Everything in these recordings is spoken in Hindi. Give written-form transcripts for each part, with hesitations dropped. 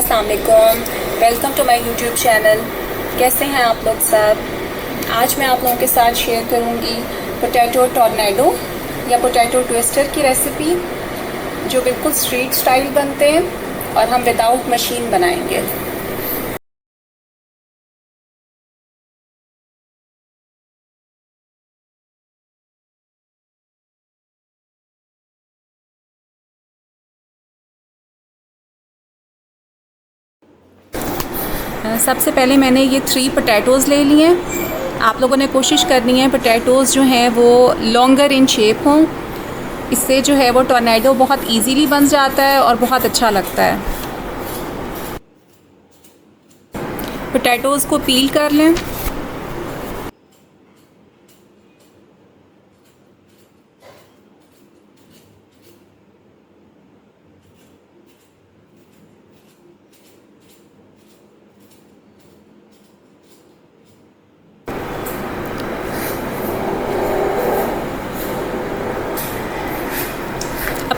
अस्सलाम वालेकुम, welcome to my YouTube channel. कैसे हैं आप लोग सब। आज मैं आप लोगों के साथ शेयर करूंगी पोटैटो टॉर्नेडो या पोटैटो ट्विस्टर की रेसिपी, जो बिल्कुल स्ट्रीट स्टाइल बनते हैं और हम विदाउट मशीन बनाएंगे। सबसे पहले मैंने ये 3 पोटैटोज़ ले लिए हैं। आप लोगों ने कोशिश करनी है पोटैटोज़ जो हैं वो लॉन्गर इन शेप हों, इससे जो है वो टॉर्नेडो बहुत इजीली बन जाता है और बहुत अच्छा लगता है। पोटैटोज़ को पील कर लें।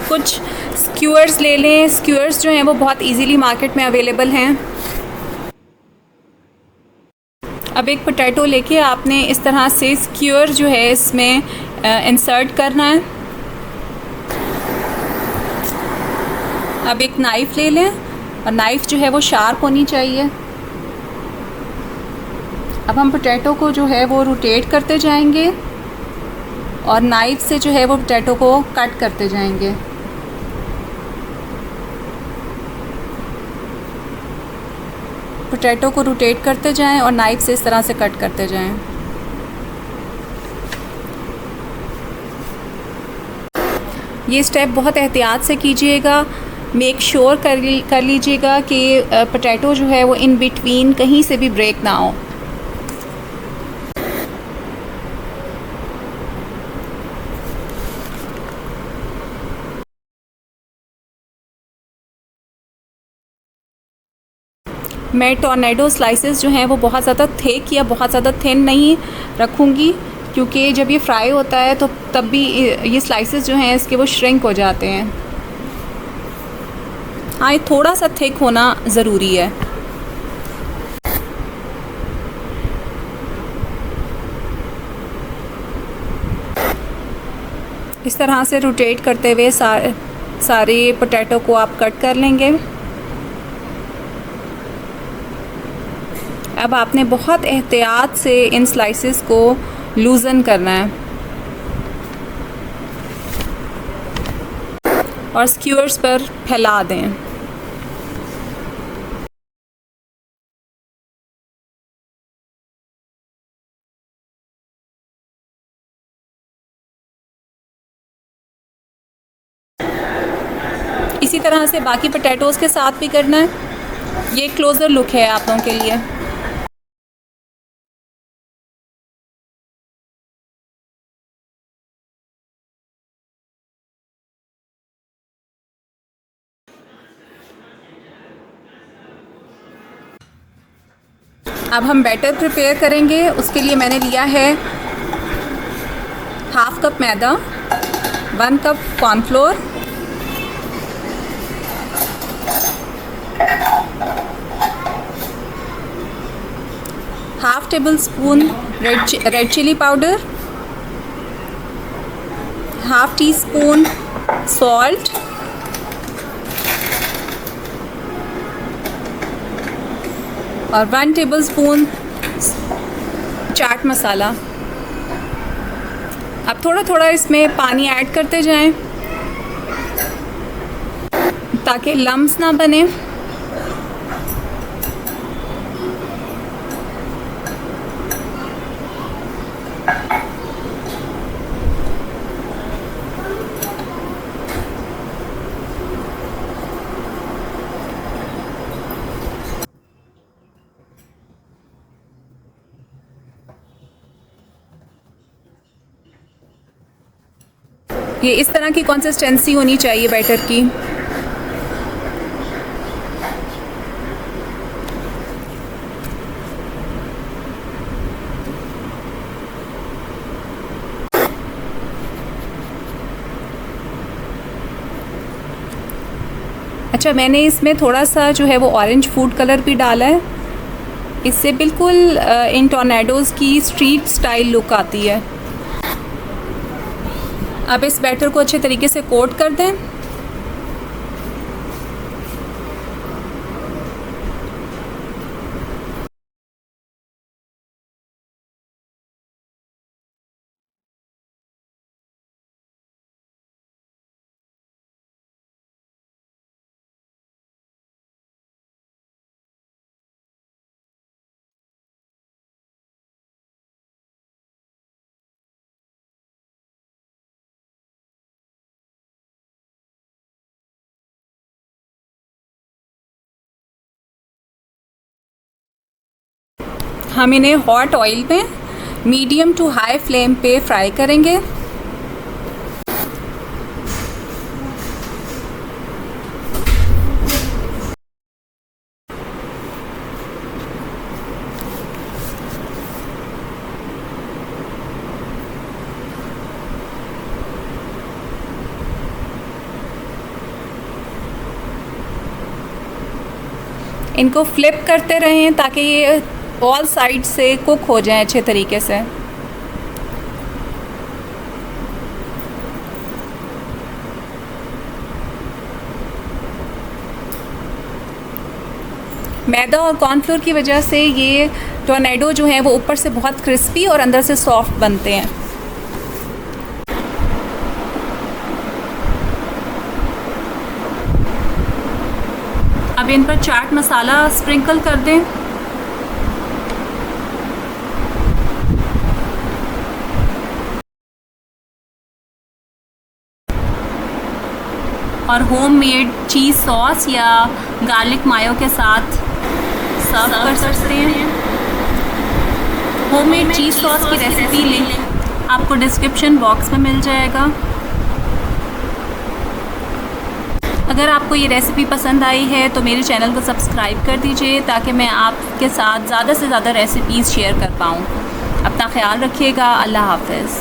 कुछ स्क्यूअर्स ले लें। स्क्यूअर्स जो हैं वो बहुत इजीली मार्केट में अवेलेबल हैं। अब एक पोटैटो लेके आपने इस तरह से स्क्यूअर जो है इसमें इंसर्ट करना है। अब एक नाइफ़ ले लें और नाइफ़ जो है वो शार्प होनी चाहिए। अब हम पोटैटो को जो है वो रोटेट करते जाएंगे और नाइफ़ से जो है वो पोटैटो को कट करते जाएंगे। पोटैटो को रोटेट करते जाएं और नाइफ़ से इस तरह से कट करते जाएं। ये स्टेप बहुत एहतियात से कीजिएगा। मेक श्योर कर लीजिएगा कि पोटैटो जो है वो इन बिटवीन कहीं से भी ब्रेक ना हो। मैं टॉर्नेडो स्लाइसेस जो हैं वो बहुत ज़्यादा थिक या बहुत ज़्यादा थिन नहीं रखूँगी, क्योंकि जब ये फ्राई होता है तो तब भी ये स्लाइसेस जो हैं इसके वो श्रिंक हो जाते हैं। हाँ, ये थोड़ा सा थिक होना ज़रूरी है। इस तरह से रोटेट करते हुए सारे पोटैटो को आप कट कर लेंगे। अब आपने बहुत एहतियात से इन स्लाइसेस को लूज़न करना है और स्क्यूअर्स पर फैला दें। इसी तरह से बाकी पोटैटोज़ के साथ भी करना है। ये क्लोज़र लुक है आप लोगों के लिए। अब हम बैटर प्रिपेयर करेंगे। उसके लिए मैंने लिया है हाफ़ कप मैदा, 1 cup cornflour, half tablespoon red chilli powder, half teaspoon salt, और 1 टेबल स्पून चाट मसाला। अब थोड़ा थोड़ा इसमें पानी ऐड करते जाएं ताकि लम्स ना बने। ये इस तरह की कंसिस्टेंसी होनी चाहिए बैटर की। अच्छा, मैंने इसमें थोड़ा सा जो है वो ऑरेंज फूड कलर भी डाला है, इससे बिल्कुल इन टॉर्नेडोज़ की स्ट्रीट स्टाइल लुक आती है। अब इस बैटर को अच्छे तरीके से कोट कर दें। हम इन्हें हॉट ऑयल में मीडियम टू हाई फ्लेम पे फ्राई करेंगे। इनको फ्लिप करते रहें ताकि ये ऑल साइड से कुक हो जाए अच्छे तरीके से। मैदा और कॉर्नफ्लोर की वजह से ये टॉर्नेडो जो हैं वो ऊपर से बहुत क्रिस्पी और अंदर से सॉफ्ट बनते हैं। अब इन पर चाट मसाला स्प्रिंकल कर दें। और होममेड चीज़ सॉस या गार्लिक मायो के साथ सर्व कर सकते हैं। होममेड चीज़ सॉस की रेसिपी लिंक आपको डिस्क्रिप्शन बॉक्स में मिल जाएगा। अगर आपको ये रेसिपी पसंद आई है तो मेरे चैनल को सब्सक्राइब कर दीजिए ताकि मैं आपके साथ ज़्यादा से ज़्यादा रेसिपीज़ शेयर कर पाऊँ। अपना ख्याल रखिएगा। अल्लाह हाफ़िज़।